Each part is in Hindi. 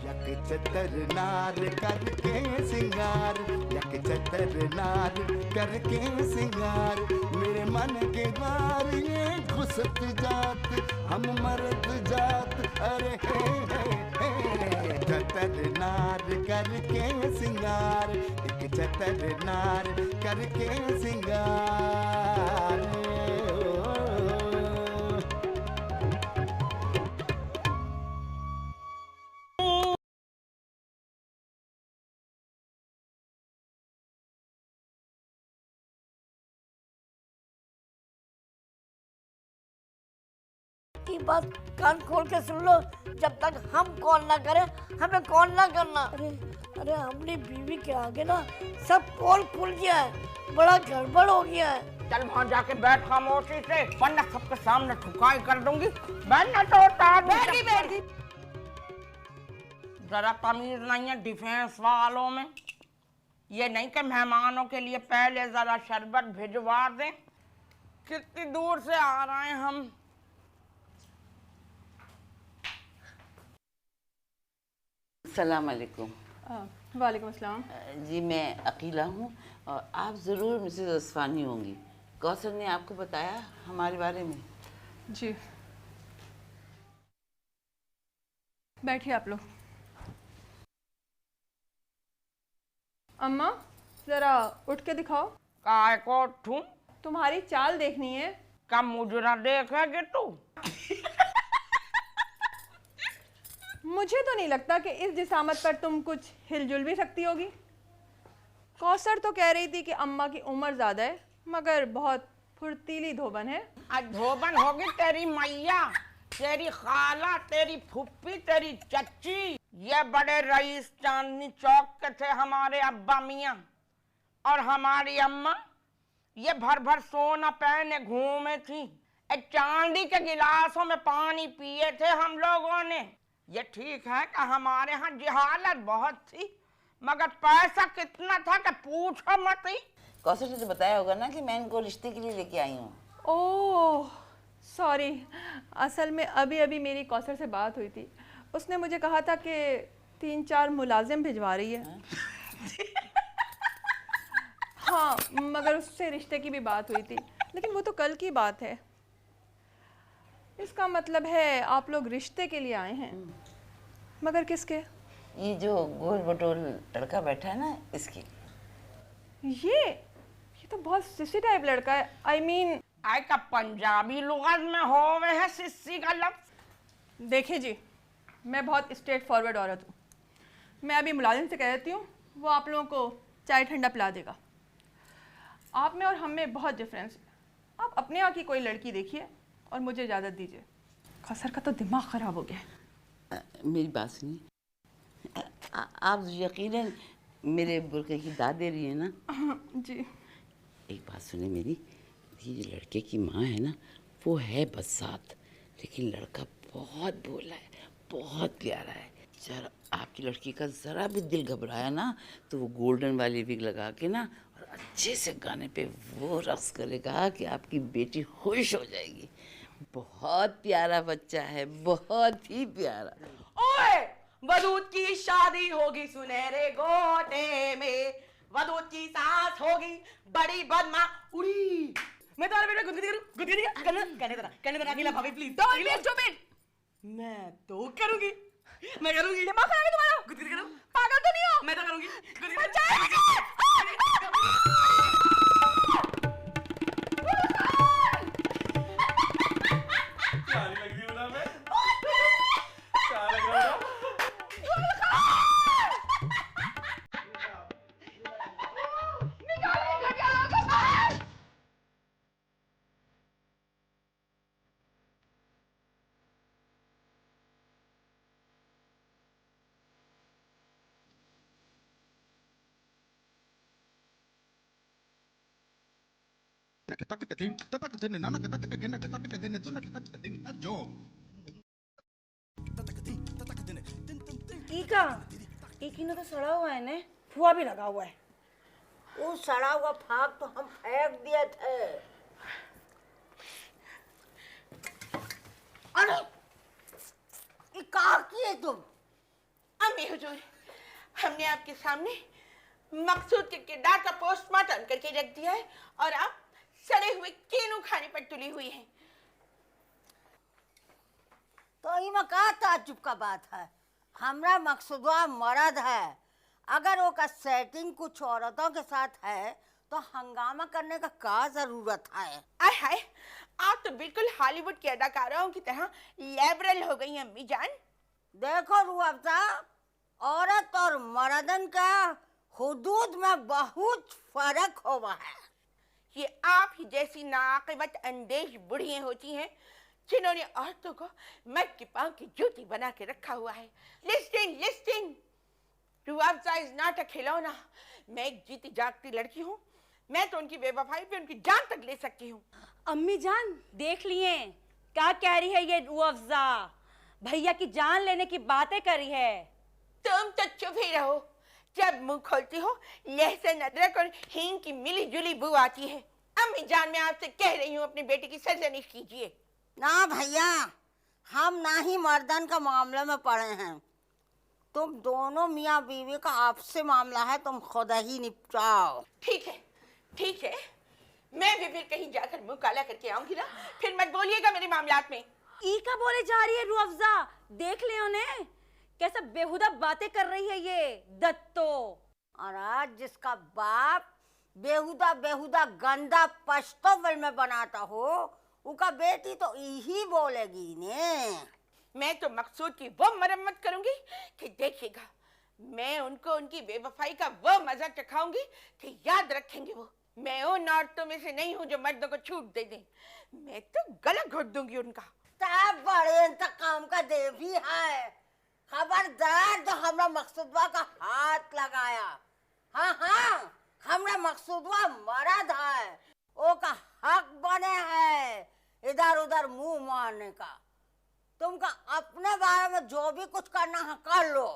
यक चतर नार करके सिंगार, यक चतर नार करके सिंगार, मेरे मन के द्वार ये घुसत जात, हम मर्द जात, अरे हे चतर नार करके सिंगार, एक चतर नार करके सिंगार। की बात कान खोल के सुन लो, जब तक हम कॉल ना करें हमें कॉल ना करना। अरे अरे हमने बीवी के आगे ना सब कॉल खुल गया है, बड़ा गड़बड़ हो गया है। चल वहाँ जाके बैठ खामोशी से, वरना सबके सामने ठुकाई कर दूंगी। बैठना तो होता है। बैठी जरा तमीज नहीं है डिफेंस वालों में। ये नहीं कि मेहमानों के लिए पहले जरा शरबत भिजवा दें। कितनी दूर से आ रहे हैं हम। अस्सलाम वालेकुम। वालेकुम अस्सलाम। जी मैं अकीला हूँ और आप ज़रूर मिसेस असफानी होंगी। कौसर ने आपको बताया हमारे बारे में? जी बैठिए आप लोग। अम्मा ज़रा उठ के दिखाओ। काय को उठूं? तुम्हारी चाल देखनी है। कब मुजरा देखेगी तू? मुझे तो नहीं लगता कि इस जिसामत पर तुम कुछ हिलजुल भी सकती होगी। कौसर तो कह रही थी कि अम्मा की उम्र ज़्यादा है मगर बहुत फुर्तीली धोबन है। आज धोबन होगी तेरी मैया, तेरी खाला, तेरी फुप्पी, तेरी चच्ची। ये बड़े रईस चांदनी चौक के थे हमारे अब्बा मियाँ, और हमारी अम्मा ये भर भर सोना पहने घूमे थी। एक चांदी के गिलासों में पानी पिए थे हम लोगों ने। ये ठीक है कि हमारे यहाँ जहालत बहुत थी, मगर पैसा कितना था कि पूछो मत ही। कौसर ने तो बताया होगा ना कि मैं इनको रिश्ते के लिए लेके आई हूँ। ओह सॉरी, असल में अभी अभी मेरी कौसर से बात हुई थी। उसने मुझे कहा था कि 3-4 मुलाजिम भिजवा रही है। हाँ मगर उससे रिश्ते की भी बात हुई थी, लेकिन वो तो कल की बात है। इसका मतलब है आप लोग रिश्ते के लिए आए हैं, मगर किसके? ये जो गोल बटोल लड़का बैठा है ना, इसकी। ये तो बहुत सिसी टाइप लड़का है। आई मीन आय का पंजाबी लुगत में होवे है सिस्सी का लफ्ज। देखिए जी, मैं बहुत स्ट्रेट फॉरवर्ड औरत हूँ। मैं अभी मुलाजिम से कह देती हूँ, वो आप लोगों को चाय ठंडा पिला देगा। आप में और हम में बहुत डिफरेंस है। आप अपने यहाँ की कोई लड़की देखिए और मुझे इजाज़त दीजिए। कौसर का तो दिमाग ख़राब हो गया। मेरी बात सुनिए। आप यकीनन मेरे बुरके की दाद दे रही है ना? जी। एक बात सुने मेरी, ये जो लड़के की माँ है ना, वो है बसात, लेकिन लड़का बहुत भोला है, बहुत प्यारा है। जरा आपकी लड़की का ज़रा भी दिल घबराया ना तो वो गोल्डन वाली विग लगा के ना और अच्छे से गाने पे वो रक्स करेगा कि आपकी बेटी खुश हो जाएगी। बहुत प्यारा बच्चा है, बहुत ही प्यारा। ओए, वदूद की शादी होगी सुनहरे गोटे में, वदूद की सास होगी बड़ी बदमा उड़ी। मैं तुम्हारे बेटे गुदगुदी कहने देना अकेला भाभी प्लीज। मैं तो करूंगी, मैं करूंगी। दिमाग खराब है तुम्हारा? गुदगुदी करो। पागल तो नहीं हो? मैं तो करूंगी। इकी तो सड़ा हुआ है ने, फुआ भी लगा हुआ है। वो सड़ा हुआ फाग तो हम फेंक दिए थे। अरे ये कहाँ किए तुम? अम्मी हुजूर, हमने आपके सामने मकसूद के किरदार का पोस्टमार्टम करके रख दिया है और आप सड़े हुए केनू खाने पर तुली हुई हैं। तो इमा का ताज्जुब का बात है, हमरा मकसूदवा मर्द है। अगर वो का सेटिंग कुछ औरतों के साथ है तो हंगामा करने का जरूरत है। आय हाय, आप तो बिल्कुल हॉलीवुड की अदाकाराओं की तरह लिबरल हो गई हैं अम्मी जान। देखो रूह अफ़ज़ा, औरत और मर्दन का हुदूद में बहुत फर्क हुआ है। ये आप ही जैसी नाक़िबत अंदेश बुढ़ियां होती हैं जिन्होंने औरतों को मर्द के पांव की जूती बना के रखा हुआ है। Listing listing, Rooh Afza is not a खिलौना। मैं एक जीती जागती लड़की हूँ, मैं तो उनकी बेवफाई पे उनकी जान तक ले सकती हूँ। अम्मी जान देख लिए क्या कह रही है ये रूह अफ़ज़ा, भैया की जान लेने की बातें कर रही है। तुम तो चुप ही रहो, जब मुंह खोलती हो लहसुन अदरक और हींग की मिली जुली बू आती है। अम्मी जान, मैं आपसे कह रही हूँ अपने बेटे की सरजनिश कीजिए। ना भैया, हम ना ही मर्दन का मामले में पड़े हैं। तुम दोनों मियाँ बीवी का आपसे मामला है, तुम खुद ही निपटाओ। ठीक है ठीक है, मैं भी फिर कहीं जाकर मुंह काला करके आऊंगी ना, फिर मत बोलिएगा मेरे मामलात में। ई का बोले जा रही है रूह अफ़ज़ा, देख ले उन्हें कैसा बेहुदा बातें कर रही है ये दत्तो। और आज जिसका बाप बेहुदा बेहुदा गंदा पश्तो फिल्म बनाता हो, उनका बेटी तो यही बोलेगी ने। मैं तो मकसूद की वो मरम्मत करूंगी कि देखिएगा, मैं उनको उनकी बेवफाई का वो मजा चखाऊंगी कि याद रखेंगे वो। मैं उन औरतों में से नहीं हूँ जो मर्दों को छूट दे दें, मैं तो गला घोट दूंगी उनका। तब बड़े इंतकाम का देवी है, खबरदार जो हमरा मकसूदवा का हाथ लगाया। हाँ हाँ, हमरा मकसूदवा मर्द है, वो का हक बने है इधर उधर मुंह मारने का। तुमका अपने बारे में जो भी कुछ करना है कर लो।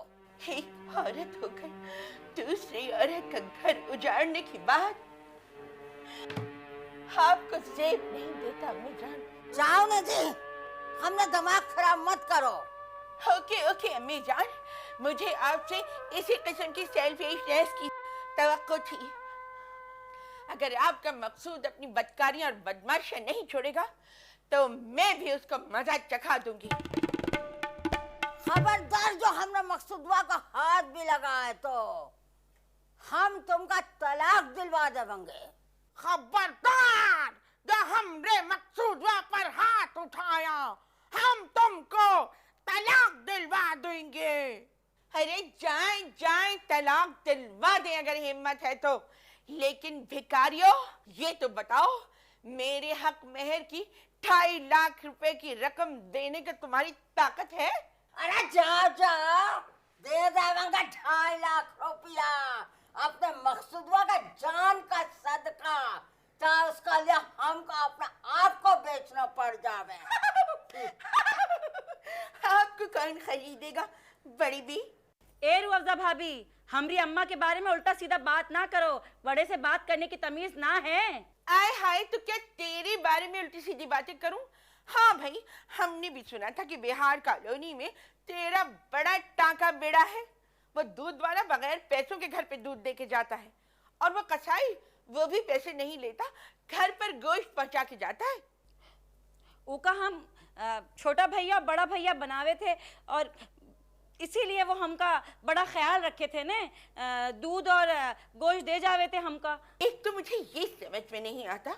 एक औरत होकर दूसरी औरत का घर उजाड़ने की बात आपको जेब नहीं देता अम्मी जान। जाओ ना जी, हमने दिमाग खराब मत करो। ओके ओके अम्मी जान, मुझे आपसे इसी किस्म की सेल्फिशनेस की तवक्को थी। अगर आपका मकसूद अपनी बदकारियां और बदमाशियां नहीं छोड़ेगा तो मैं भी उसको मजा चखा दूंगी। खबरदार जो हमने मकसूदवा का हाथ भी लगाए तो हम तुमका तलाक दिलवा देंगे। खबरदार जो हमरे मकसूदवा पर हाथ उठाया, हम तुमको तलाक दिलवा देंगे। अरे जाएं जाएं, तलाक दिलवा दें अगर हिम्मत है तो। लेकिन भिखारियों, ये तो बताओ, मेरे हक मेहर की 2.5 लाख रुपए की रकम देने की तुम्हारी ताकत है? अरे जाओ जाओ, दे देंगे 2.5 लाख रुपया अपने मकसूदवा का जान का सदका, चाहे उसका लिए हमको अपना आप को बेचना पड़ जावे। आपको कौन खरीदेगा बड़ी बी? ए रूह अफ़ज़ा भाभी, हमारी अम्मा के बारे में उल्टा सीधा बात ना करो, बड़े से बात करने की तमीज ना है। आए हाय, तो क्या तेरे बारे में उल्टी सीधी बातें करूं? हाँ भाई, हमने भी सुना था कि बिहार कॉलोनी में तेरा बड़ा टांका बेड़ा है। वो दूध वाला बगैर पैसों के घर पे दूध दे के जाता है, और वो कसाई वो भी पैसे नहीं लेता, घर पर गोश्त पहुंचा के जाता है। उका हम छोटा भैया बड़ा भैया बनावे थे और इसीलिए वो हमका बड़ा ख्याल रखे थे ने, दूध और गोश्त दे जावे थे हमका। एक तो मुझे ये समझ में नहीं आता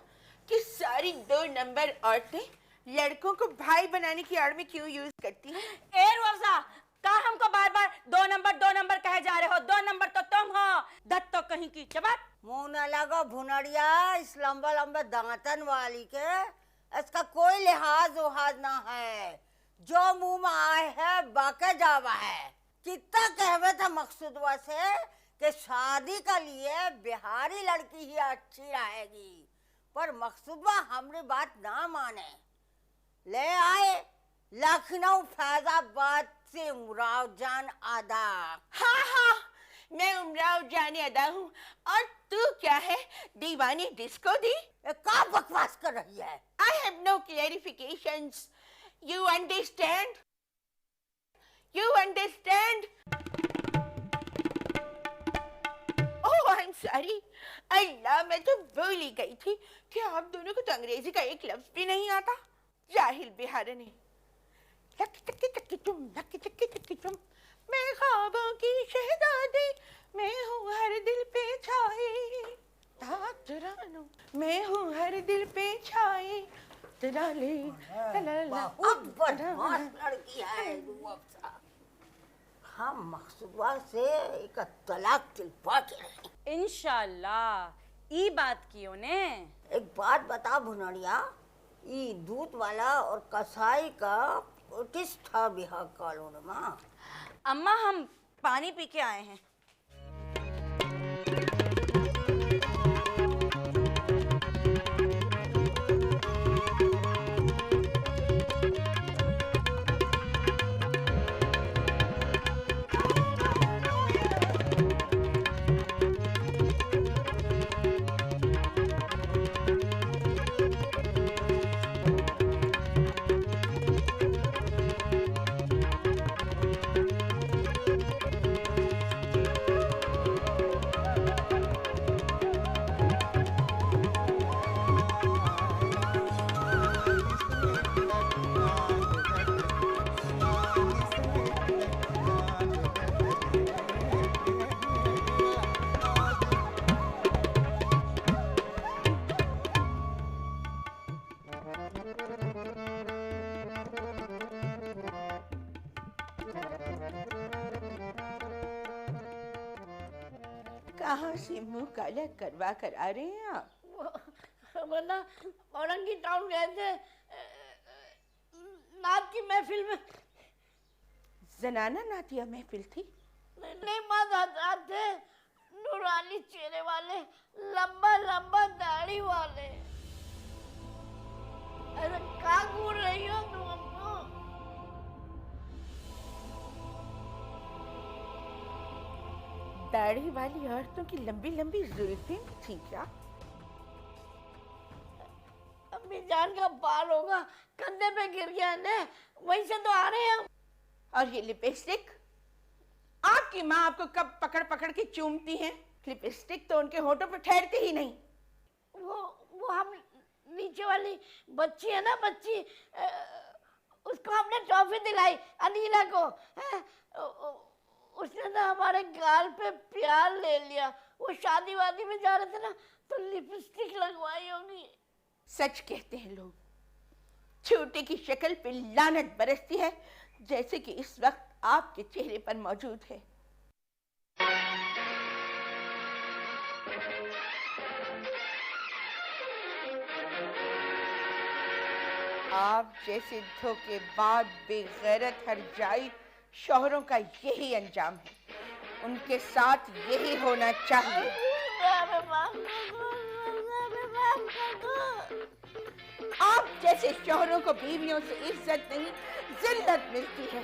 कि सारी 2 नंबर औरतें लड़कों को भाई बनाने की आड़ में क्यों यूज करती हैं। ए रूह अफ़ज़ा, का हमको बार बार 2 नंबर कहे जा रहे हो? 2 नंबर तो तुम हो, दत्त तो कहीं की चबात। मुंह न लगो भुनड़िया, इस लंबे लंबे दांतन वाली के, इसका कोई लिहाज उहाज ना है। जो मुंह में आए है बाके जावा है। कितना कहवे था मकसूदवा से कि शादी के लिए बिहारी लड़की ही अच्छी रहेगी, पर मकसूदवा हमारी बात ना माने। ले आए लखनऊ फैजाबाद से उमराव जान अदा। हाँ हाँ, मैं उमराव जान अदा हूँ, और तू क्या है, दीवानी डिस्को दी? क्या बकवास कर रही है? I have no clarifications. You understand? You understand? I'm sorry. अल्लाह, मैं तो भूल ही गई थी कि आप दोनों को तो अंग्रेजी का एक लफ्ज भी नहीं आता। जाहिल बिहारने। लकी चक्की चक्की तुम, लकी चक्की चक्की तुम, मैं ख्वाबों की शहजादी, मैं हूँ हर दिल पे छाई। तातरानो, मैं हूँ हर दिल पे छाई। तराले, तलाला, बहुत बदमाश लड़की है रूअब साहब। हम मकसूदा से एक तलाक दिलवा के रहे। इंशाल्लाह ई बात कियो ने। एक बात बता भुनड़िया, ये दूध वाला और कसाई का किस था बिहार कॉलोनी में? अम्मा हम पानी पी के आए हैं। कहाँ से मुंह काला करवा कर आ रहे हैं आप? वरना औरंगी टाउन गए थे नात की महफिल में। जनाना नातिया महफिल थी? नहीं माँ थे, नूरानी चेहरे वाले, लंबा लंबा दाढ़ी वाले। अरे कहाँ घूर रही हो तुम हमको? दाढ़ी वाली औरतों की लंबी लंबी जुल्फें भी थी क्या? अम्मी जान का बाल होगा, कंधे पे गिर गया ने, वहीं से तो आ रहे हैं हम। और ये लिपस्टिक? आपकी माँ आपको कब पकड़ पकड़ के चूमती है? लिपस्टिक तो उनके होठों पर ठहरती ही नहीं। वो हम नीचे वाली बच्ची है ना, बच्ची, उसको हमने ट्रॉफी दिलाई अनीला को। उसने ना हमारे गाल पे प्यार ले लिया। वो शादी वादी में जा रहे थे ना, तो लिपस्टिक लगवाई होगी। सच कहते हैं लोग, छोटे की शक्ल पे लानत बरसती है, जैसे कि इस वक्त आपके चेहरे पर मौजूद है। आप जैसे धोखेबाज, बेगैरत, हरजाई शौहरों का यही अंजाम है। उनके साथ यही होना चाहिए। आप जैसे शौहरों को बीवियों से इज्जत नहीं, जिल्लत मिलती है।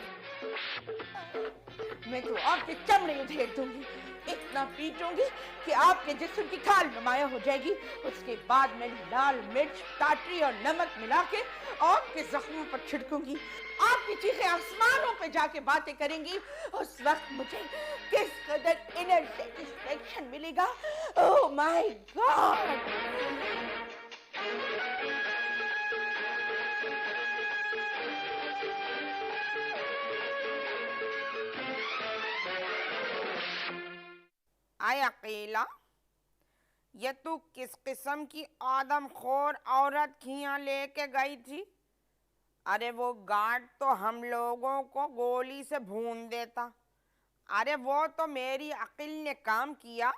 मैं तो आपके चमड़े उधेड़ दूंगी, इतना पीटूंगी कि आपके जिस्म की खाल नुमाया हो जाएगी। उसके बाद मैं लाल मिर्च, टाटरी और नमक मिला के आपके जख्मों पर छिड़कूंगी। आपकी चीखें आसमानों पे जाके बातें करेंगी। उस वक्त मुझे किस कदर इनर सेटिस्फैक्शन मिलेगा। Oh my God! आय अकेला, ये तू किस किस्म की आदमखोर औरत खियां लेके गई थी? अरे वो गार्ड तो हम लोगों को गोली से भून देता। अरे वो तो मेरी अकिल ने काम किया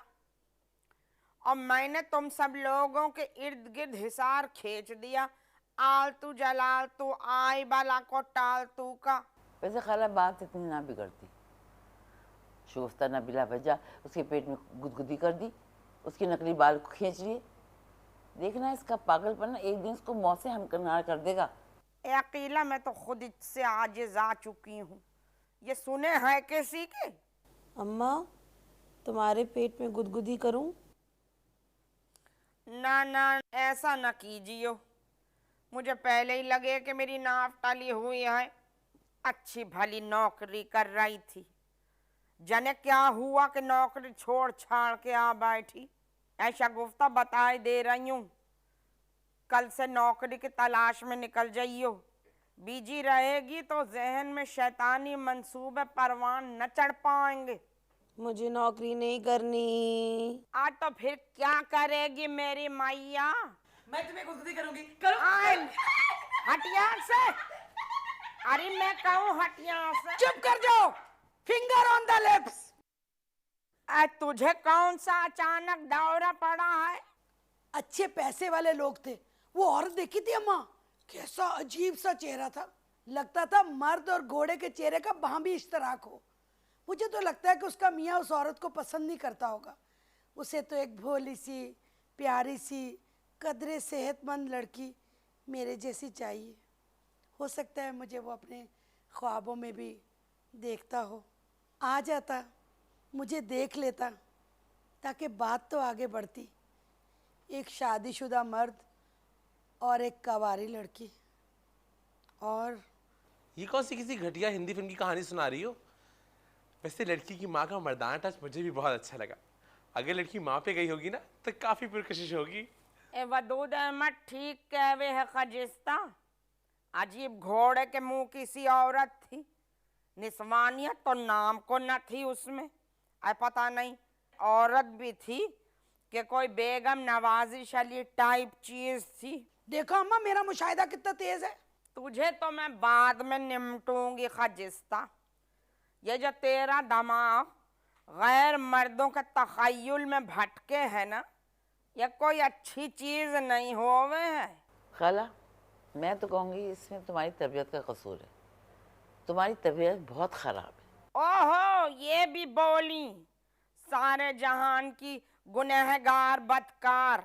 और मैंने तुम सब लोगों के इर्द गिर्द हिसार खींच दिया। आलतू जलालतू, आई बाला को टालतू का। वैसे खाला बात इतनी ना बिगड़ती। शोस्ता नबीला भेजा, उसके पेट में गुदगुदी कर दी, उसके नकली बाल को खींच लिए। देखना इसका पागलपन ना एक दिन उसको मौत से हमकिनार कर देगा। ए अकेला, मैं तो खुद इससे आजिज आ चुकी हूँ। ये सुने हैं किसी के? अम्मा, तुम्हारे पेट में गुदगुदी करूं? ना ना, ऐसा ना कीजिए। मुझे पहले ही लगे कि मेरी नाफ टाली हुई है। अच्छी भली नौकरी कर रही थी, जने क्या हुआ कि नौकरी छोड़ छाड़ के आ बैठी? ऐसा गुफ्ता बताए दे रही हूँ, कल से नौकरी की तलाश में निकल जाइयो। बिजी रहेगी तो जहन में शैतानी मंसूबे परवान न चढ़ पाएंगे। मुझे नौकरी नहीं करनी। आज तो फिर क्या करेगी मेरी मैया? मैं तुम्हें गुदगुदी करूंगी। करो। हटिया से। अरे मैं कहूँ हटिया से। चुप कर जाओ। Finger on the lips. तुझे कौन सा अचानक दौरा पड़ा है? अच्छे पैसे वाले लोग थे, वो औरत देखी थी अम्मा, कैसा अजीब सा चेहरा था, लगता था मर्द और घोड़े के चेहरे का वहां भी इश्तराक हो। मुझे तो लगता है कि उसका मियाँ उस औरत को पसंद नहीं करता होगा। उसे तो एक भोली सी, प्यारी सी, कदरे सेहतमंद लड़की मेरे जैसी चाहिए। हो सकता है मुझे वो अपने ख्वाबों में भी देखता हो। आ जाता, मुझे देख लेता, ताकि बात तो आगे बढ़ती। एक शादीशुदा मर्द और एक कवारी लड़की। और ये कौन सी किसी घटिया हिंदी फिल्म की कहानी सुना रही हो? वैसे लड़की की माँ का मर्दाना टच मुझे भी बहुत अच्छा लगा। अगर लड़की माँ पे गई होगी ना तो काफी पुरकशिश होगी। ए वदूद अहमद ठीक कहवे है खजिस्ता। अजीब घोड़े के मुंह की सी औरत थी, निस्वानियत तो नाम को न थी उसमें। पता नहीं औरत भी थी कि कोई बेगम नवाजिश अली टाइप चीज थी। देखो अम्मा, मेरा मुशाहिदा कितना तेज है। तुझे तो मैं बाद में निमटूंगी खजिस्ता। ये जो तेरा दिमाग गैर मर्दों के तखय्युल में भटके है ना, ये कोई अच्छी चीज नहीं होवे है। खाला, मैं तो कहूँगी इसमें तुम्हारी तबीयत का कसूर है। तुम्हारी तबीयत बहुत ख़राब है। ओहो, ये भी बोली, सारे जहान की गुनहगार बदकार।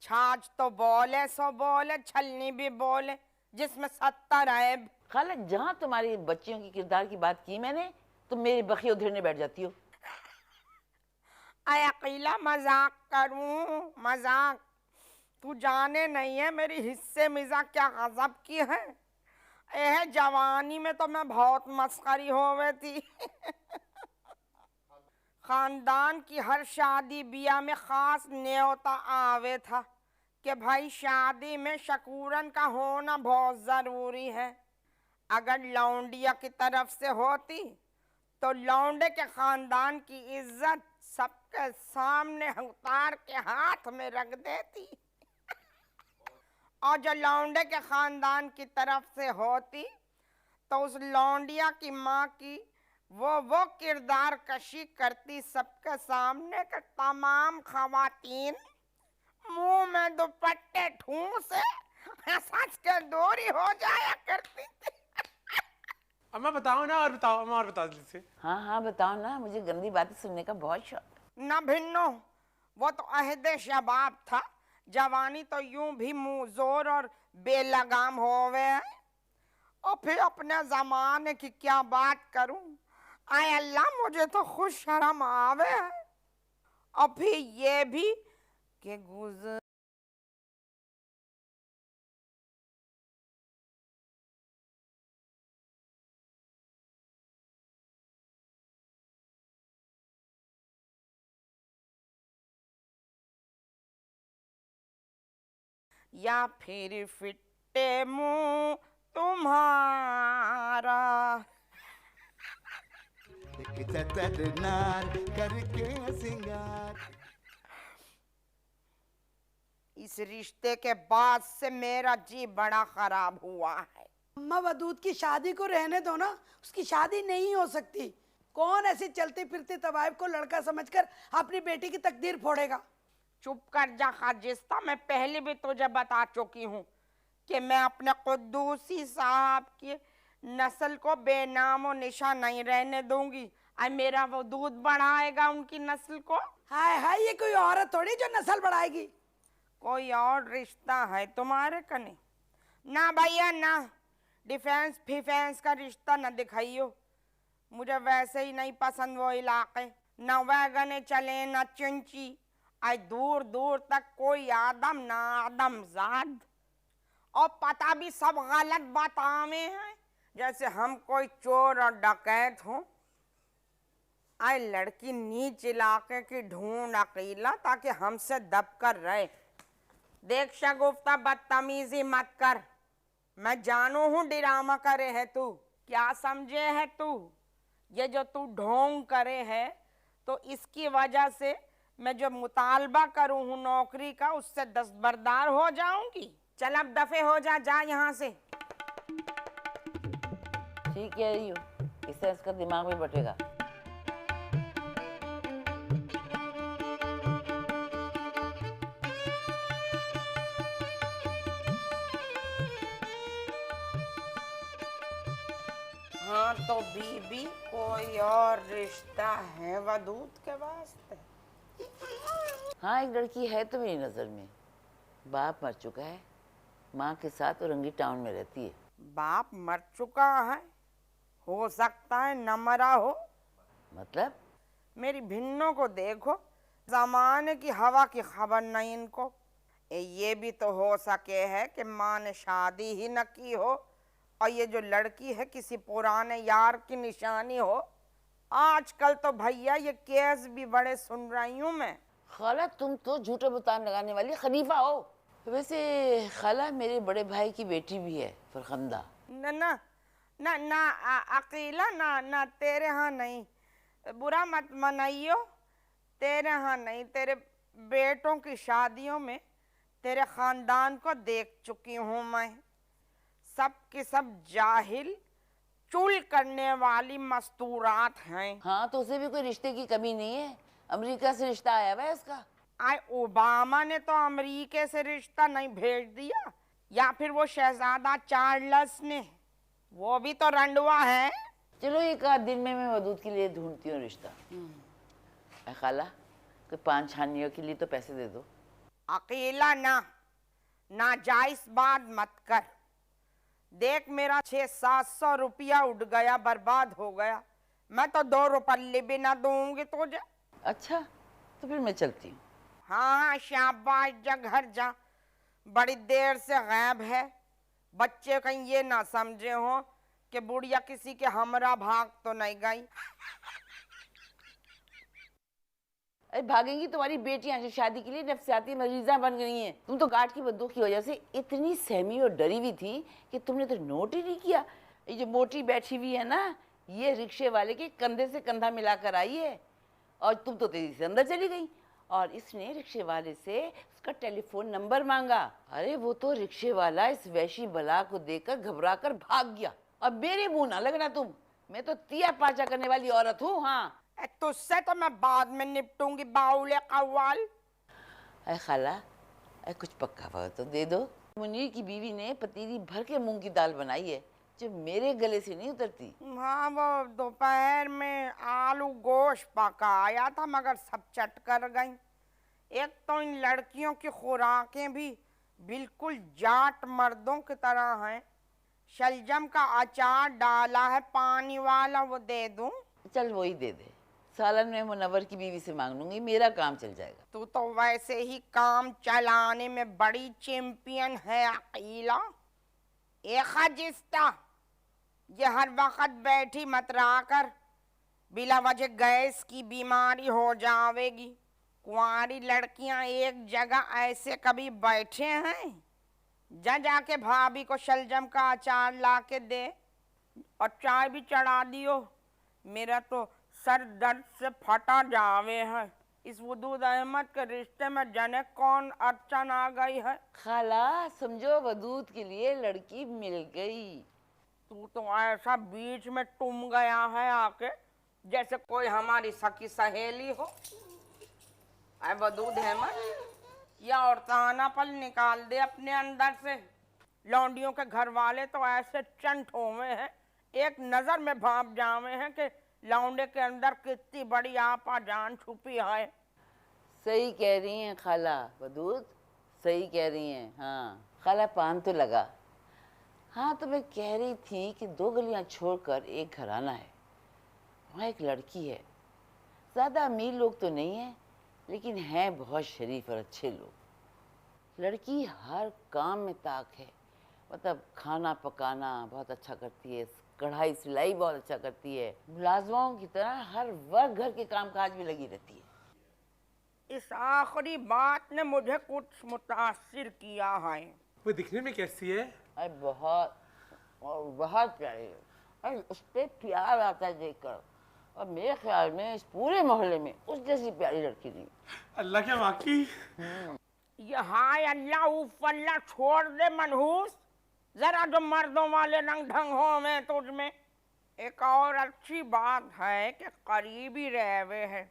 छाछ तो बोले सो बोले, छलनी भी बोले, जिसमें 70 ऐब। खाला, जहाँ तुम्हारी बच्चियों की किरदार की बात की मैंने, तुम मेरी बखी उधेड़ने बैठ जाती हो। अकीला मजाक करूं, मजाक। तू जाने नहीं है मेरी हिस्से मिजा क्या गजब की है। यह जवानी में तो मैं बहुत मस्करी होवे थी। खानदान की हर शादी बिया में खास न्योता आवे था कि भाई शादी में शकूरन का होना बहुत जरूरी है। अगर लौंडिया की तरफ से होती तो लौंडे के खानदान की इज्जत सबके सामने उतार के हाथ में रख देती। और जो लौंडे के खानदान की तरफ से होती तो उस लौंडिया की माँ की वो किरदार कशी करती सबके सामने के तमाम खवातीन मुंह में दुपट्टे ठूंसे सच के दूरी हो जाया करती थी। अम्मा बताओ ना, और बताओ अम्मा, और बता दीजिए। हाँ हाँ बताओ ना, मुझे गंदी बातें सुनने का बहुत शौक है। न भिन्नो, वो तो अहदे शबाब था। जवानी तो यूं भी मुंह जोर और बेलगाम होवे है। और फिर अपने जमाने की क्या बात करूं, आय अल्लाह, मुझे तो खुद शर्म आवे है। और फिर ये भी कि गुजर या फिर फिट्टे मुंह तुम्हारा। एक चतर नार करके सिंगार। इस रिश्ते के बाद से मेरा जी बड़ा खराब हुआ है। अम्मा, वदूद की शादी को रहने दो ना, उसकी शादी नहीं हो सकती। कौन ऐसे चलते फिरते तवाइफ को लड़का समझकर अपनी बेटी की तकदीर फोड़ेगा? चुप कर जा खाजिस्ता, मैं पहले भी तुझे बता चुकी हूँ कि मैं अपने कुद्दूसी साहब की नस्ल को बेनामो निशा नहीं रहने दूंगी। और मेरा वो दूध बढ़ाएगा उनकी नस्ल को। हाय हाय, ये कोई औरत थोड़ी जो नस्ल बढ़ाएगी। कोई और रिश्ता है तुम्हारे कने? ना भैया ना, डिफेंस फिफेंस का रिश्ता न दिखाइयो। मुझे वैसे ही नहीं पसंद वो इलाके। न वैगने चले न चिंची, आई दूर दूर तक कोई आदम ना आदम जाद। और पता भी सब गलत बतावे हैं, जैसे हम कोई चोर और डकैत हो। आए लड़की नीच इलाके की ढूंढ अकेला ताकि हमसे दब कर रहे। देख शगुफ्ता, बदतमीजी मत कर। मैं जानू हूँ ड्रामा करे है तू। क्या समझे है तू? ये जो तू ढोंग करे है तो इसकी वजह से मैं जो मुतालबा करूँ हूँ नौकरी का उससे दस्तबरदार हो जाऊंगी। चल अब दफे हो जा यहाँ से। ठीक कह रही हो, इससे इसका दिमाग भी बटेगा। हाँ तो बीबी कोई और रिश्ता है वदूद के वास्ते? हाँ, एक लड़की है तो मेरी नज़र में। बाप मर चुका है, माँ के साथ औरंगी टाउन में रहती है। बाप मर चुका है? हो सकता है न मरा हो। मतलब? मेरी भिन्नों को देखो, जमाने की हवा की खबर नहीं इनको। ये भी तो हो सके है कि माँ ने शादी ही न की हो और ये जो लड़की है किसी पुराने यार की निशानी हो। आजकल तो भैया ये केस भी बड़े सुन रही हूँ मैं। खाला, तुम तो झूठे बुतान लगाने वाली खलीफा हो। वैसे खाला, मेरे बड़े भाई की बेटी भी है, फरखंदा। ना अकेला ना तेरे यहाँ नहीं, बुरा मत मनाइयो। तेरे यहाँ नहीं, तेरे बेटों की शादियों में तेरे खानदान को देख चुकी हूँ मैं। सब के सब जाहिल, चुल करने वाली मस्तूरात हैं। हाँ, तो उसे भी कोई रिश्ते की कमी नहीं है। अमेरिका से रिश्ता आया हुआ है उसका। आए ओबामा ने तो अमेरिका से रिश्ता नहीं भेज दिया, या फिर वो शहजादा चार्ल्स ने? वो भी तो रंडवा है। चलो, एक आध दिन में मैं वदूद के लिए ढूंढती हूँ रिश्ता। खाला, कोई 5 छानियों के लिए तो पैसे दे दो। अकेला ना जायज बात मत कर। देख, मेरा 600-700 रुपया उड़ गया, बर्बाद हो गया। मैं तो 2 रुपये भी ना दूंगी तुझे। अच्छा, तो फिर मैं चलती हूँ। हाँ, शाबाश, जा घर जा। बड़ी देर से गायब है। बच्चे कहीं ये ना समझे हो कि बुढ़िया किसी के हमरा भाग तो नहीं गई। अरे भागेंगी, तुम्हारी बेटियां जो शादी के लिए नफसियाती मरीजा बन गई हैं। तुम तो गार्ड की बंदूक की वजह से इतनी सहमी और डरी हुई थी कि तुमने तो नोट ही नहीं किया। ये जो मोटी बैठी हुई है ना, ये रिक्शे वाले के कंधे से कंधा मिलाकर आई है और तुम तो तेजी से अंदर चली गई और इसने रिक्शे वाले से उसका टेलीफोन नंबर मांगा। अरे वो तो रिक्शे वाला इस वैशी बला को देखकर घबरा कर भाग गया। अब मेरे मुंह ना लगना तुम, मैं तो तिया पाचा करने वाली औरत हूँ। हाँ, तुझसे तो मैं बाद में निपटूंगी, बाउले कव्वाल। अरे खाला, अरे कुछ पक्का हुआ तो दे दो। मुनीर की बीवी ने पतीली भर के मूंग की दाल बनाई है जो मेरे गले से नहीं उतरती। हाँ, वो दोपहर में आलू गोश्त पकाया था मगर सब चट कर गई। एक तो इन लड़कियों की खुराकें भी बिल्कुल जाट मर्दों की तरह हैं। शलजम का अचार डाला है पानी वाला, वो दे दूं? चल वही दे दे। सालन में मुनव्वर की बीवी से मांग लूंगी, मेरा काम चल जाएगा। तू तो वैसे ही काम चलाने में बड़ी चैंपियन है अकीला। जिस्ता ये हर वक्त बैठी मत रहा कर, बिला वजह गैस की बीमारी हो जावेगी। कुंवारी लड़कियां एक जगह ऐसे कभी बैठे हैं? जाके भाभी को शलजम का अचार ला के दे और चाय भी चढ़ा दियो। मेरा तो सर दर्द से फटा जावे है। इस वदूद अहमद के रिश्ते में जाने कौन अड़चन आ गई है। खाला, समझो वदूद के लिए लड़की मिल गई। तू तो ऐसा बीच में तुम गया है आके जैसे कोई हमारी सखी सहेली हो। ऐ वदूद अहमद, या औरताना पल निकाल दे अपने अंदर से। लौंडियों के घर वाले तो ऐसे चंट हुए हैं, एक नजर में भाप जावे हैं कि लौंडे के अंदर कितनी बड़ी आपा जान छुपी है। सही कह रही हैं खाला वदूद, सही कह रही हैं। हाँ खाला, पान तो लगा। हाँ, तो मैं कह रही थी कि 2 गलियां छोड़कर एक घराना है, वहाँ एक लड़की है। ज़्यादा अमीर लोग तो नहीं है, लेकिन हैं बहुत शरीफ और अच्छे लोग। लड़की हर काम में ताक है, मतलब खाना पकाना बहुत अच्छा करती है, कढ़ाई सिलाई बहुत अच्छा करती है, मुलाजमाओं की तरह हर वक्त घर के कामकाज में लगी रहती है। इस आखिरी बात ने मुझे कुछ मुतासिर किया है। वो दिखने में कैसी है? अरे बहुत और बहुत प्यारी है। अरे उस पर प्यार आता है देखकर, और मेरे ख्याल में इस पूरे मोहल्ले में उस जैसी प्यारी लड़की नहीं। अल्लाह क्या वाकई? ये हाय अल्लाह उफ़ल्ला छोड़ दे मनहूस, जरा जो मर्दों वाले रंग ढंग हो में तुझ में। एक और अच्छी बात है कि करीबी रहवे है,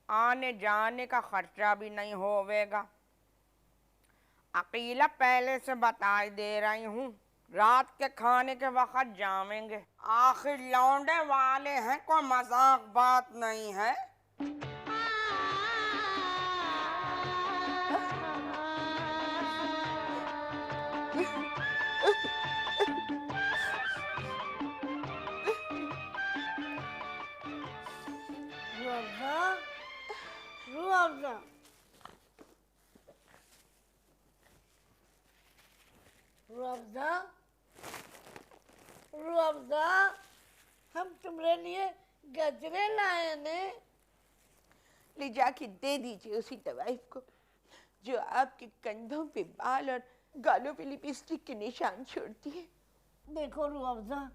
आने जाने का खर्चा भी नहीं होवेगा। अकीला पहले से बता दे रही हूँ, रात के खाने के वक्त जावेंगे। आखिर लौंडे वाले हैं, कोई मजाक बात नहीं है। रुअफ़ज़ा, रुअफ़ज़ा, हम तुम्हारे लिए गजरे लाए ने। ले जाके दे दीजिए उसी तवाइफ को जो आपके कंधों पे बाल और गालों पे लिपस्टिक के निशान छोड़ती है। देखो रुअफ़ज़ा,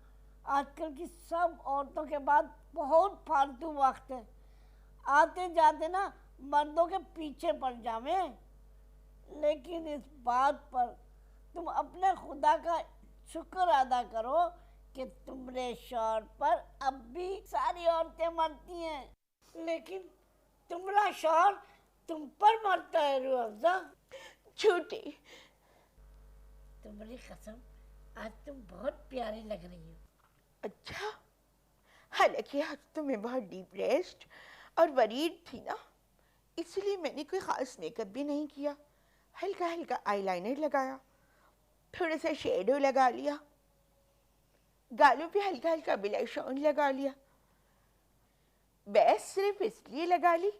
आजकल की सब औरतों के पास बहुत फालतू वक्त है, आते जाते ना मर्दों के पीछे पड़ जावे। लेकिन इस बात पर तुम अपने खुदा का शुक्र अदा करो कि तुम्हारे शौहर पर अब भी सारी औरतें मरती हैं, लेकिन तुम्हारा शौहर तुम पर मरता है। रुअफ़ज़ा झूठे। तुम्हारी कसम, आज तुम बहुत प्यारी लग रही हो। अच्छा, हालांकि आज तो मैं बहुत डिप्रेस्ड और वरीड थी ना, इसलिए मैंने कोई ख़ास मेकअप भी नहीं किया। हल्का हल्का आईलाइनर लगाया, थोड़ा सा शेडो लगा लिया, गालों पे हल्का हल्का ब्लश ऑन लगा लिया। बस सिर्फ इसलिए लगा ली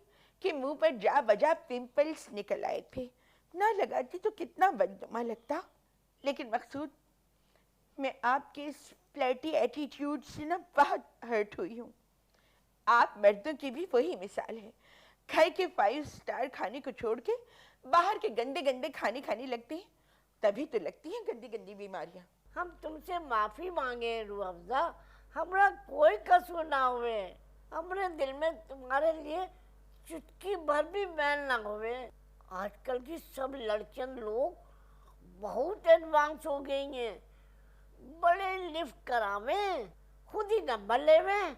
कि मुंह पर जा बजा पिंपल्स निकल आए थे, ना लगाती तो कितना बदनुमा लगता। लेकिन मकसूद, मैं आपके इस फ्लर्टी एटीट्यूड से ना बहुत हर्ट हुई हूँ। आप मर्दों की भी वही मिसाल है, घर के 5 स्टार खाने को छोड़ के बाहर के गंदे गंदे खाने खाने लगते हैं, तभी तो लगती हैं गंदी गंदी बीमारियाँ। हम तुमसे माफ़ी मांगे रुअफ़ज़ा, हमारा कोई कसूर ना हुए। हमारे दिल में तुम्हारे लिए चुटकी भर भी मैल ना हुए। आजकल की सब लड़कियां लोग बहुत एडवांस हो गई हैं, बड़े लिफ्ट करावें, खुद ही नंबर लेवें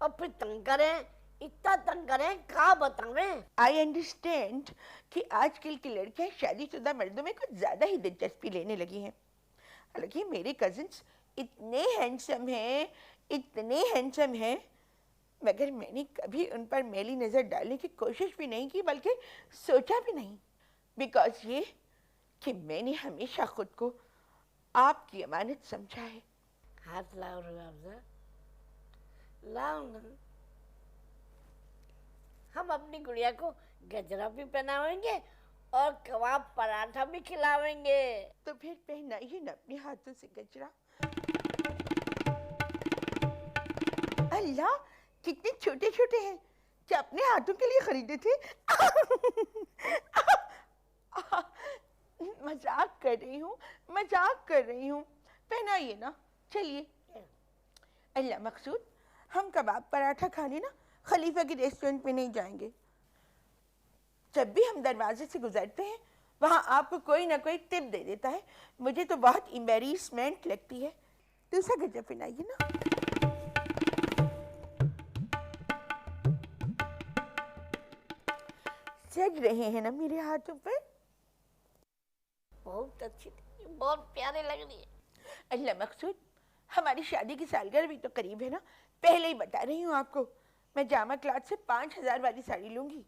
और फिर तंग करें, इतना तंग करें का बतावें। आई अंडरस्टैंड कि आजकल की लड़कियां शादीशुदा मर्दों में कुछ ज़्यादा ही दिलचस्पी लेने लगी हैं। हालांकि मेरे कजिन्स इतने हैंडसम हैं, मगर मैंने कभी उन पर मैली नज़र डालने की कोशिश भी नहीं की, बल्कि सोचा भी नहीं। बिकॉज ये कि मैंने हमेशा खुद को आपकी अमानत समझा है। हाथ लाओ रुअफ़ज़ा, लाओ ना। हम अपनी गुड़िया को गजरा भी पहनावेंगे और कबाब पराठा भी खिलावेंगे। तो फिर पहनाइए ना अपने हाथों से गजरा। अल्लाह, कितने छोटे छोटे हैं, क्या अपने हाथों के लिए खरीदे थे? मजाक कर रही हूँ, पहनाइए ना। चलिए। अल्लाह मकसूद, हम कबाब पराठा खाने ना खलीफा के रेस्टोरेंट में नहीं जाएंगे। जब भी हम दरवाजे से गुजरते हैं, वहाँ आपको कोई ना कोई टिप दे देता है, मुझे तो बहुत एम्बैरेसमेंट लगती है। दूसरा गजरा पहनाइए ना। सज रहे हैं ना मेरे हाथों पर? बहुत अच्छी थी, बहुत प्यारे लग रही है। अल्लाह मकसूद, हमारी शादी की सालगिरह भी तो करीब है ना, पहले ही बता रही हूँ आपको, मैं जामा क्लॉथ से 5000 वाली साड़ी लूँगी।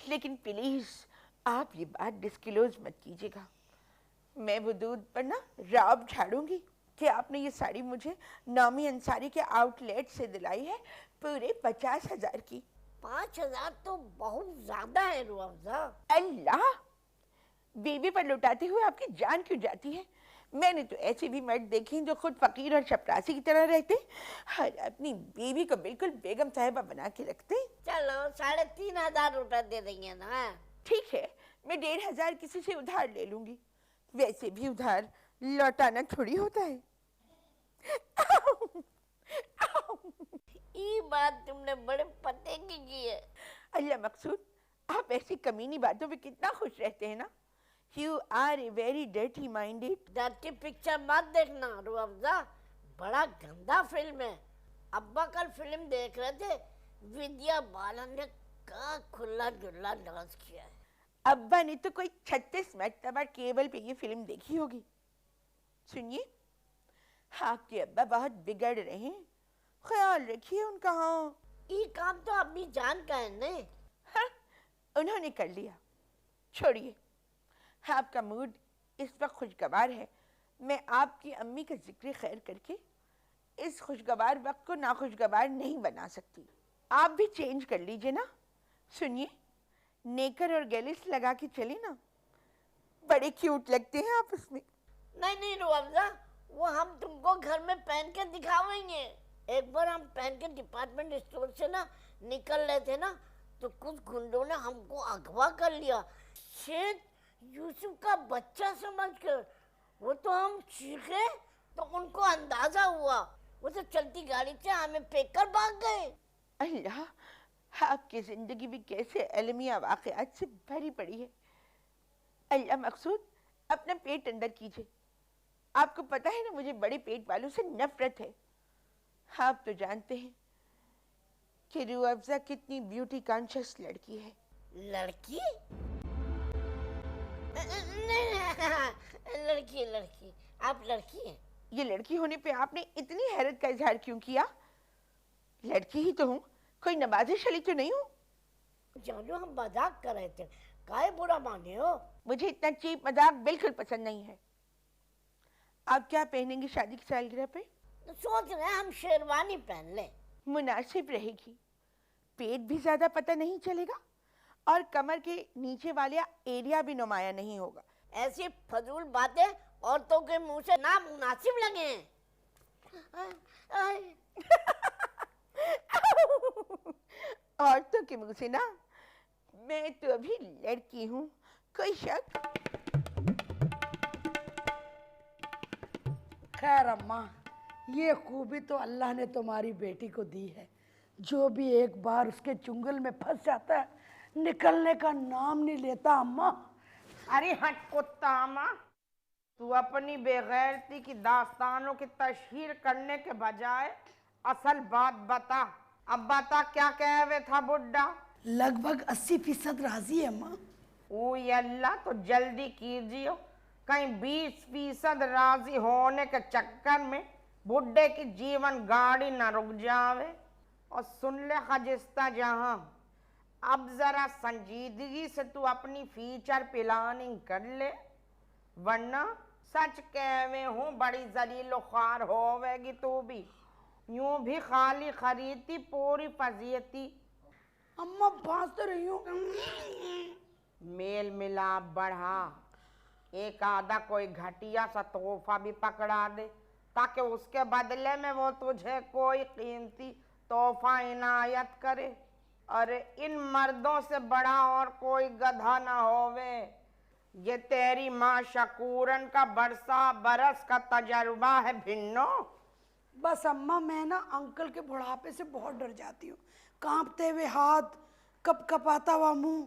लेकिन प्लीज़ आप ये बात डिस्क्लोज मत कीजिएगा। मैं वदूद पर ना राब झाड़ूंगी कि आपने ये साड़ी मुझे नामी अंसारी के आउटलेट से दिलाई है, पूरे 50,000 की। 5000 तो बहुत ज्यादा है रुअफ़ज़ा। अल्लाह, बीवी पर लुटाते हुए आपकी जान क्यों जाती है? मैंने तो ऐसे भी मर्द देखे हैं जो खुद फकीर और चपरासी की तरह रहते और अपनी बीवी को बिल्कुल बेगम साहिबा बना के रखते। चलो 3,500 रुपए दे देंगे ना। ठीक है, मैं 1,500 किसी से उधार ले लूंगी। वैसे भी उधार लौटाना थोड़ी होता है। ये बात तुमने बड़े पते की है। अल्लाह मकसूद, आप ऐसी कमीनी बातों पे कितना खुश रहते हैं ना। You are a very dirty minded। Dirty picture मत देखना रुअफ़ज़ा, बड़ा गंदा फिल्म है। अब्बा कल फिल्म देख रहे थे, विद्या बालन ने का खुला डुल्ला डांस किया है। अब्बा ने तो कोई 36 मरतबा केबल पे ये फिल्म देखी होगी। सुनिए, आपके अब्बा बहुत बिगड़ रहे हैं, ख्याल रखिए उनका। हाँ, ये काम तो अपनी जान का है नहीं। हाँ, उन्होंने कर लिया, छोड़िए। आपका मूड इस वक्त खुशगवार है, मैं आपकी अम्मी का जिक्र खैर करके इस खुशगवार वक्त को नाखुशगवार नहीं बना सकती। आप भी चेंज कर लीजिए ना। सुनिए, नेकर और गैलिस लगा के चले ना, बड़े क्यूट लगते हैं आप उसमें। नहीं रुअफ़ज़ा, वो हम तुमको घर में पहन के दिखावेंगे। एक बार हम पहन के डिपार्टमेंट स्टोर से ना निकल रहे थे ना, तो कुछ गुंडों ने हमको अगवा कर लिया, शेख यूसुफ का बच्चा समझकर। वो तो हम चीखे तो उनको अंदाजा हुआ, वो तो चलती गाड़ी से हमें फेंक कर भाग गए। अल्लाह, आपकी जिंदगी भी कैसे अलमिया वाक़यात से भरी पड़ी है। अल्लाह मकसूद, अपना पेट अंदर कीजिए। आपको पता है ना, मुझे बड़े पेट वालों से नफरत है। आप तो जानते हैं कि रुअफ़ज़ा कितनी ब्यूटी कॉन्शियस लड़की है। लड़की? लड़की लड़की, आप लड़की हैं। ये लड़की होने पे आपने इतनी हैरत का इजहार क्यों किया? लड़की ही तो हूँ, कोई नवाजिश अली तो नहीं हूँ। जानू, हम मजाक कर रहे थे, काहे बुरा माने हो? मुझे इतना चीप मजाक बिल्कुल पसंद नहीं है। आप क्या पहनेंगी शादी की सालगिरह पे? तो सोच रहे हैं हम शेरवानी पहन लें। मुनासिब रहेगी, पेट भी ज्यादा पता नहीं चलेगा और कमर के नीचे वाला एरिया भी नुमाया नहीं होगा। ऐसी फजूल बातें औरतों के मुंह से ना मुनासिब लगे। औरतों के मुंह से ना, मैं तो अभी लड़की हूँ, कोई शक? खैर अम्मा, ये खूबी तो अल्लाह ने तुम्हारी बेटी को दी है। जो भी एक बार उसके चुंगल में फंस जाता है, निकलने का नाम नहीं लेता। अम्मा, अरे हट कुत्ता अम्मा, तू अपनी बेगैरती की दास्तानों की तशहीर करने के बजाय असल बात बता। अब बता, क्या कहे हुए था बुड्ढा? लगभग 80% राजी है अम्मा। ओ अल्लाह, तो जल्दी कीजिए, कहीं 20% राजी होने के चक्कर में बुड्ढे की जीवन गाड़ी न रुक जावे। और सुन ले खजिस्ता जहां, अब जरा संजीदगी से तू अपनी फ्यूचर प्लानिंग कर ले, वरना सच कहवे हूँ बड़ी जलीलो ख्वार होवेगी तू भी। यूं भी खाली खरीदती पूरी फजीयती। अम्मा बांस तो रही हूँ। मेल मिलाप बढ़ा, एक आधा कोई घटिया सा तोहफा भी पकड़ा दे, ताकि उसके बदले में वो तुझे कोई कीमती तोहफा इनायत करे। और इन मर्दों से बड़ा और कोई गधा ना होवे। ये तेरी माँ शकूरन का बरसा बरस का तजर्बा है भिन्नो। बस अम्मा, मैं ना अंकल के बुढ़ापे से बहुत डर जाती हूँ, कांपते हुए हाथ, कपकपाता हुआ मुंह।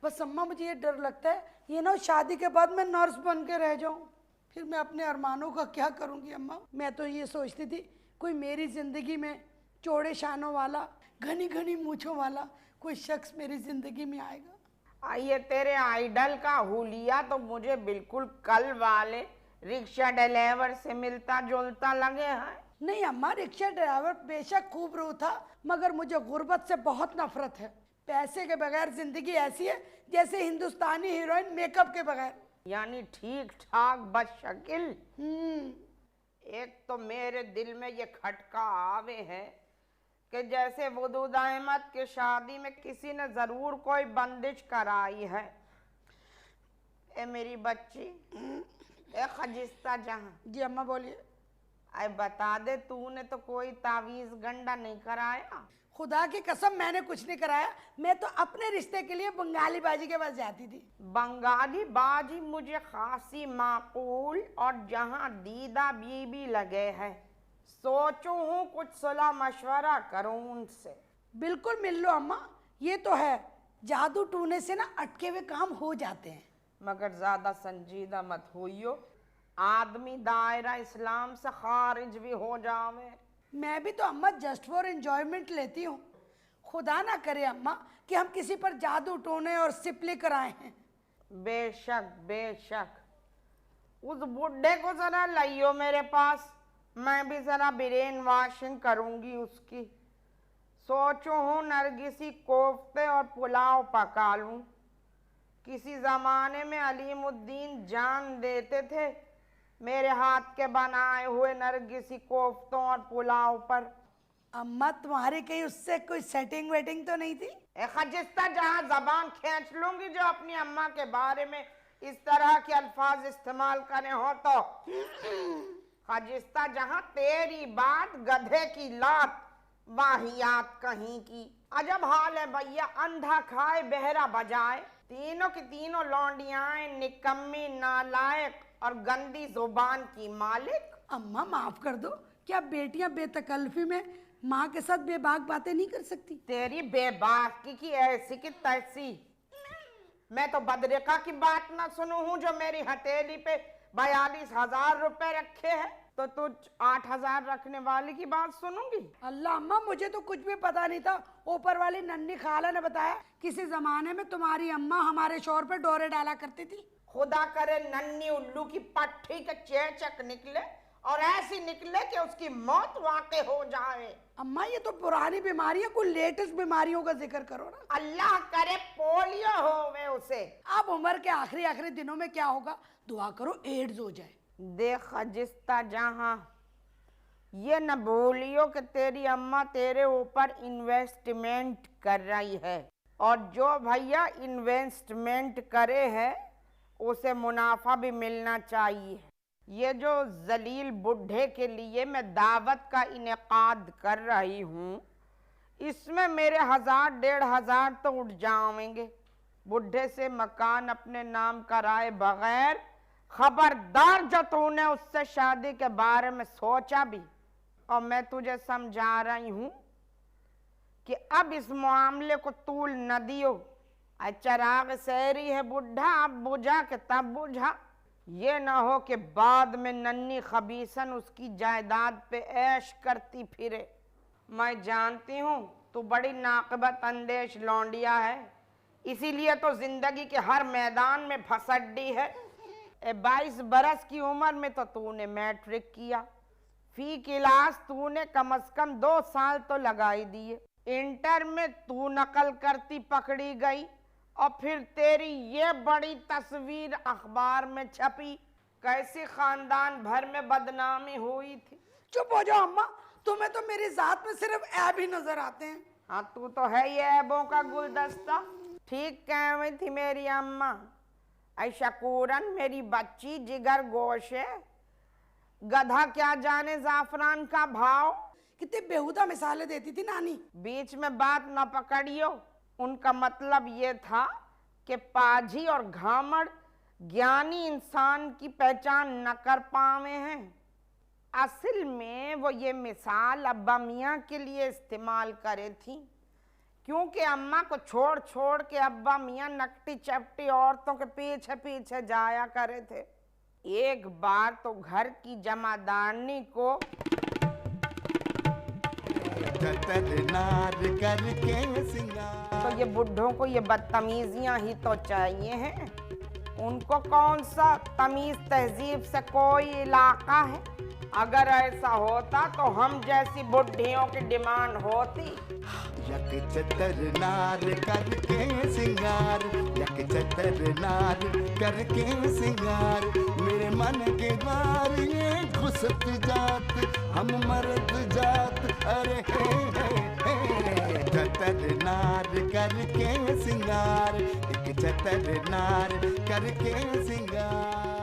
बस अम्मा, मुझे ये डर लगता है ये ना शादी के बाद मैं नर्स बन के रह जाऊँ, फिर मैं अपने अरमानों का क्या करूँगी अम्मा। मैं तो ये सोचती थी कोई मेरी ज़िंदगी में चौड़े शानों वाला, घनी घनी मूछों वाला कोई शख्स मेरी ज़िंदगी में आएगा। ये तेरे आइडल का हुलिया तो मुझे बिल्कुल कल वाले रिक्शा ड्राइवर से मिलता जुलता लगे है। नहीं अम्मा, रिक्शा ड्राइवर बेशक खूब रू था, मगर मुझे गुर्बत से बहुत नफरत है। पैसे के बगैर जिंदगी ऐसी है जैसे हिंदुस्तानी हीरोइन मेकअप के बगैर। यानी ठीक ठाक बदशकिल। एक तो मेरे दिल में ये खटका आवे है कि जैसे वदूद अहमद के शादी में किसी ने जरूर कोई बंदिश कराई है। ए मेरी बच्ची, ए खजिस्ता जहाँ, जी अम्मा बोलिए। अरे बता दे, तूने तो कोई तावीज गंडा नहीं कराया? खुदा की कसम मैंने कुछ नहीं कराया, मैं तो अपने रिश्ते के लिए बंगाली बाजी के पास जाती थी। बंगाली बाजी मुझे खासी माकूल और जहाँ दीदा बीबी लगे है, सोचू हूँ कुछ सलाह मशवरा करूँ उनसे। बिल्कुल मिल लो अम्मा, ये तो है जादू टूने से ना अटके हुए काम हो जाते हैं। मगर ज्यादा संजीदा मत होइयो, आदमी दायरा इस्लाम से खारिज भी हो जावे। मैं भी तो अम्मा जस्ट फॉर एंजॉयमेंट लेती हूँ। खुदा ना करे अम्मा कि हम किसी पर जादू टोने और सिपली कराए हैं। बेशक बेशक, उस बुड्ढे को जरा लाइयो मेरे पास, मैं भी जरा ब्रेन वॉशिंग करूंगी उसकी। सोचू हूँ नरगिसी कोफ्ते और पुलाव पका लूं। किसी जमाने में अलीमुद्दीन जान देते थे मेरे हाथ के बनाए हुए नरगिसी कोफ्तों और पुलाव पर। अम्मा तुम्हारी कहीं उससे कोई सेटिंग वेटिंग तो नहीं थी? खजिस्ता जहाँ जबान खींच लूंगी जो अपनी अम्मा के बारे में इस तरह के अल्फाज इस्तेमाल करे हो तो। खजिस्ता जहाँ तेरी बात गधे की लात, वाहियात कहीं की। अजब हाल है भैया, अंधा खाए बहरा बजाए। तीनों की तीनों लौंडियाएं निकम्मी, नालायक और गंदी जुबान की मालिक। अम्मा माफ कर दो, क्या बेटियां बेतकल्फी में माँ के साथ बेबाक बातें नहीं कर सकती? तेरी बेबाकी की ऐसी की तैसी। मैं तो बदरिका की बात ना सुनू हूँ जो मेरी हथेली पे 42,000 रुपए रखे हैं, तो तू 8,000 रखने वाली की बात सुनूंगी? अल्लाह अम्मा, मुझे तो कुछ भी पता नहीं था। ऊपर वाली नन्ही खाला ने बताया किसी जमाने में तुम्हारी अम्मा हमारे शोर पे डोरे डाला करती थी। खुदा करे नन्ही उल्लू की पट्टी के चेचक निकले और ऐसी निकले कि उसकी मौत वाक़ई हो जाए। अम्मा ये तो पुरानी बीमारी है, कोई लेटेस्ट बीमारियों का जिक्र करो ना। अल्लाह करे पोलियो होवे उसे। अब उम्र के आखिरी दिनों में क्या होगा, दुआ करो एड्स हो जाए। देख खजिस्ता जहाँ, ये न भूलियो कि तेरी अम्मा तेरे ऊपर इन्वेस्टमेंट कर रही है, और जो भैया इन्वेस्टमेंट करे है उसे मुनाफा भी मिलना चाहिए। ये जो जलील बुढ़े के लिए मैं दावत का इनेकाद कर रही हूँ, इसमें मेरे 1,000-1,500 तो उठ जाएंगे। बुढ़े से मकान अपने नाम कराए बगैर खबरदार जो तूने उससे शादी के बारे में सोचा भी, और मैं तुझे समझा रही हूँ कि अब इस मामले को तूल न दियो। चराग सहरी है बुढ़ा, अब बुझा के तब बुझा। ये ना हो कि बाद में नन्ही खबीसन उसकी जायदाद पे ऐश करती फिरे। मैं जानती हूँ तू बड़ी नाकबत अंदेश लौंडिया है, इसीलिए तो जिंदगी के हर मैदान में फसड्डी है। 22 बरस की उम्र में तो तूने मैट्रिक किया, फी क्लास तूने कम से कम 2 साल तो लगाई दिए। इंटर में तू नकल करती पकड़ी गई, और फिर तेरी ये बड़ी तस्वीर अखबार में छपी। कैसी खानदान भर में बदनामी हुई थी। चुप हो जाओ अम्मा, तुम्हें तो मेरी जात में सिर्फ ऐब ही नजर आते हैं। हाँ तू तो है ये ऐबों का गुलदस्ता। ठीक कह रही थी मेरी अम्मा, ऐ शकूरन मेरी बच्ची जिगर गोश है, गधा क्या जाने जाफरान का भाव। कितनी बेहुदा मिसालें देती थी नानी। बीच में बात न पकड़ियो। उनका मतलब ये था कि पाजी और घामड़ ज्ञानी इंसान की पहचान न कर पावे हैं। असल में वो ये मिसाल अब्बा मियाँ के लिए इस्तेमाल करे थी, क्योंकि अम्मा को छोड़ छोड़ के अब्बा मियाँ नकटी चपटी औरतों के पीछे पीछे जाया करे थे। एक बार तो घर की जमादारनी को करके सिंगार। तो ये बुढ़ों को ये बदतमीजियां ही तो चाहिए हैं। उनको कौन सा तमीज तहजीब से कोई इलाका है। अगर ऐसा होता तो हम जैसी बुढ़ियों की डिमांड होती। यक चतर नार करके सिंगार, यक चतर नार करके सिंगार, मेरे मन के द्वार ये घुसत जात, हम मर्द जात, अरे हे चतर नार करके सिंगार, एक चतर नार करके सिंगार।